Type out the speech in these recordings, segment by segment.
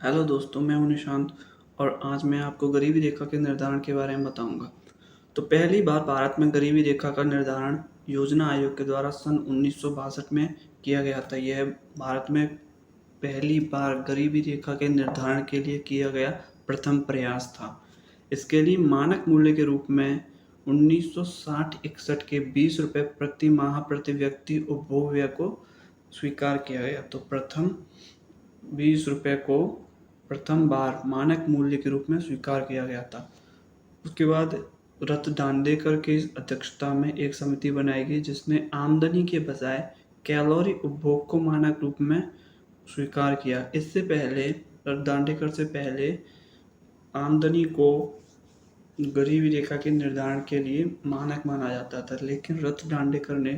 Hello दोस्तों, मैं हूं निशांत और आज मैं आपको गरीबी रेखा के निर्धारण के बारे में बताऊंगा। तो पहली बार भारत में गरीबी रेखा का निर्धारण योजना आयोग के द्वारा सन 1962 में किया गया था। यह भारत में पहली बार गरीबी रेखा के निर्धारण के लिए किया गया प्रथम प्रयास था। इसके लिए मानक मूल्य के रूप में 1960-61 के 20 रुपये प्रति माह प्रति व्यक्ति उपभोग व्यय को स्वीकार किया गया। तो प्रथम 20 रुपये को प्रथम बार मानक मूल्य के रूप में स्वीकार किया गया था। उसके बाद रथ दांडेकर की अध्यक्षता में एक समिति बनाई गई जिसने आमदनी के बजाय कैलोरी उपभोग को मानक रूप में स्वीकार किया। इससे पहले रथ दांडेकर से पहले आमदनी को गरीबी रेखा के निर्धारण के लिए मानक माना जाता था, लेकिन रथ दांडेकर ने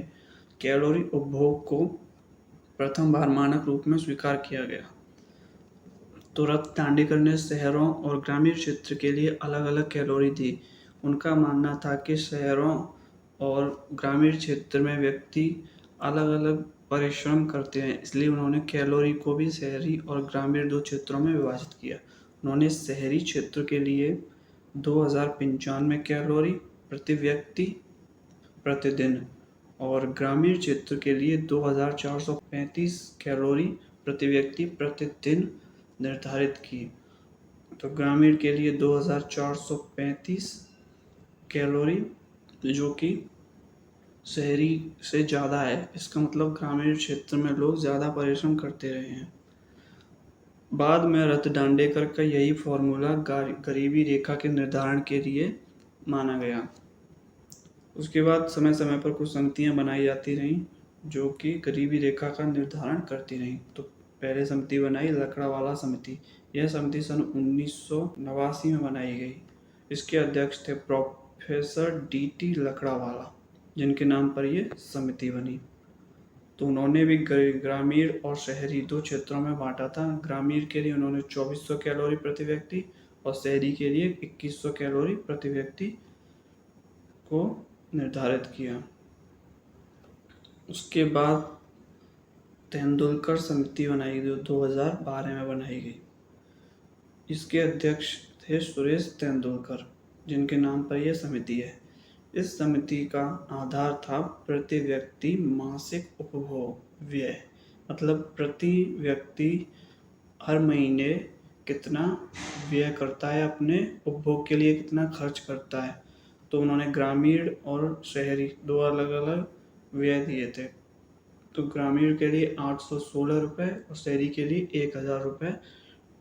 कैलोरी उपभोग को प्रथम बार मानक रूप में स्वीकार किया गया। तो रथ दांडेकर ने शहरों और ग्रामीण क्षेत्र के लिए अलग अलग कैलोरी दी। उनका मानना था कि शहरों और ग्रामीण क्षेत्र में व्यक्ति अलग अलग परिश्रम करते हैं, इसलिए उन्होंने कैलोरी को भी शहरी और ग्रामीण दो क्षेत्रों में विभाजित किया। उन्होंने शहरी क्षेत्र के लिए 2095 कैलोरी प्रति व्यक्ति प्रतिदिन और ग्रामीण क्षेत्र के लिए 2435 कैलोरी प्रति व्यक्ति प्रतिदिन निर्धारित की। तो ग्रामीण के लिए 2435 कैलोरी, जो कि शहरी से ज़्यादा है। इसका मतलब ग्रामीण क्षेत्र में लोग ज़्यादा परिश्रम करते रहे हैं। बाद में रथ दांडेकर का यही फॉर्मूला गरीबी रेखा के निर्धारण के लिए माना गया। उसके बाद समय समय पर कुछ समितियां बनाई जाती रहीं जो कि गरीबी रेखा का निर्धारण करती रहीं। तो पहले समिति बनाई लकड़ावाला समिति। यह समिति सन 1989 में बनाई गई। इसके अध्यक्ष थे प्रोफेसर डी.टी. लकड़ावाला, जिनके नाम पर यह समिति बनी। तो उन्होंने भी ग्रामीण और शहरी दो क्षेत्रों में बांटा था। ग्रामीण के लिए उन्होंने 2400 कैलोरी प्रति व्यक्ति और शहरी के लिए 2100 कैलोरी प्रति व्यक्ति को निर्धारित किया। उसके बाद तेंदुलकर समिति बनाई गई, 2012 में बनाई गई। इसके अध्यक्ष थे सुरेश तेंदुलकर, जिनके नाम पर यह समिति है। इस समिति का आधार था प्रति व्यक्ति मासिक उपभोग व्यय, मतलब प्रति व्यक्ति हर महीने कितना व्यय करता है, अपने उपभोग के लिए कितना खर्च करता है। तो उन्होंने ग्रामीण और शहरी दो अलग अलग व्यय दिए थे। तो ग्रामीण के लिए 816 रुपये और शहरी के लिए 1000 रुपये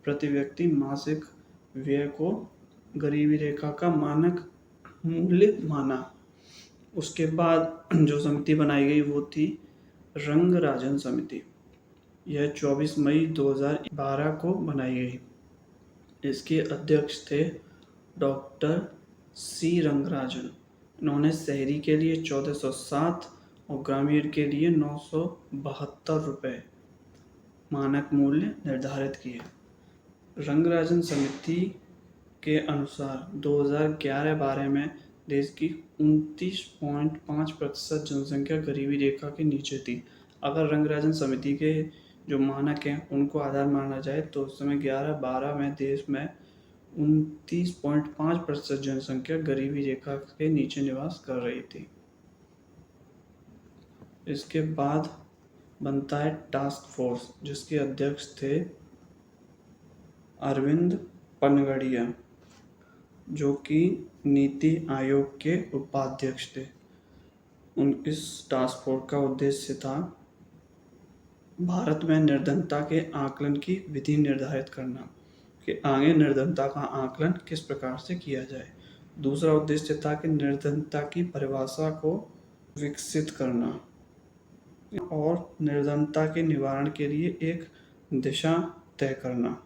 प्रति व्यक्ति मासिक व्यय को गरीबी रेखा का मानक मूल्य माना। उसके बाद जो समिति बनाई गई वो थी रंगराजन समिति। यह 24 मई 2012 को बनाई गई। इसके अध्यक्ष थे डॉक्टर सी रंगराजन। इन्होंने शहरी के लिए 1407 और ग्रामीण के लिए 972 रुपये मानक मूल्य निर्धारित किए। रंगराजन समिति के अनुसार 2011-12 में देश की 29.5% जनसंख्या गरीबी रेखा के नीचे थी। अगर रंगराजन समिति के जो मानक हैं उनको आधार माना जाए तो उस समय 11-12 में देश में 29.5% जनसंख्या गरीबी रेखा के नीचे निवास कर रही थी। इसके बाद बनता है टास्क फोर्स, जिसके अध्यक्ष थे अरविंद पनगड़िया, जो कि नीति आयोग के उपाध्यक्ष थे। इस टास्क फोर्स का उद्देश्य था भारत में निर्धनता के आकलन की विधि निर्धारित करना कि आगे निर्धनता का आकलन किस प्रकार से किया जाए। दूसरा उद्देश्य था कि निर्धनता की परिभाषा को विकसित करना और निर्धनता के निवारण के लिए एक दिशा तय करना।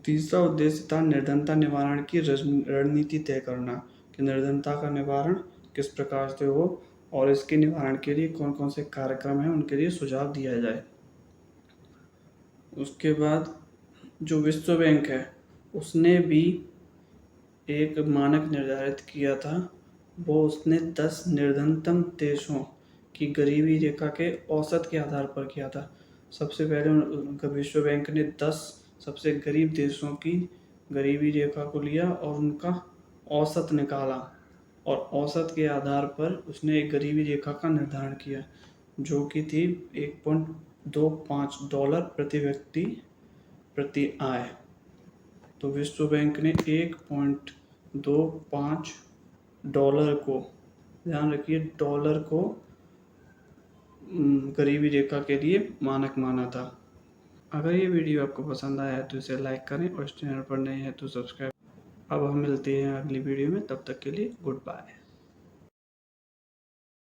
तीसरा उद्देश्य था निर्धनता निवारण की रणनीति तय करना कि निर्धनता का निवारण किस प्रकार से हो और इसके निवारण के लिए कौन कौन से कार्यक्रम हैं उनके लिए सुझाव दिया जाए। उसके बाद जो विश्व बैंक है उसने भी एक मानक निर्धारित किया था। वो उसने 10 निर्धनतम देशों की गरीबी रेखा के औसत के आधार पर किया था। सबसे पहले विश्व बैंक ने 10 सबसे गरीब देशों की गरीबी रेखा को लिया और उनका औसत निकाला, और औसत के आधार पर उसने एक गरीबी रेखा का निर्धारण किया जो कि थी $1.25 प्रति व्यक्ति प्रति आय। तो विश्व बैंक ने $1.25 को, ध्यान रखिए डॉलर को, गरीबी रेखा के लिए मानक माना था। अगर ये वीडियो आपको पसंद आया है तो इसे लाइक करें और इस चैनल पर नए हैं तो सब्सक्राइब। अब हम मिलते हैं अगली वीडियो में, तब तक के लिए गुड बाय।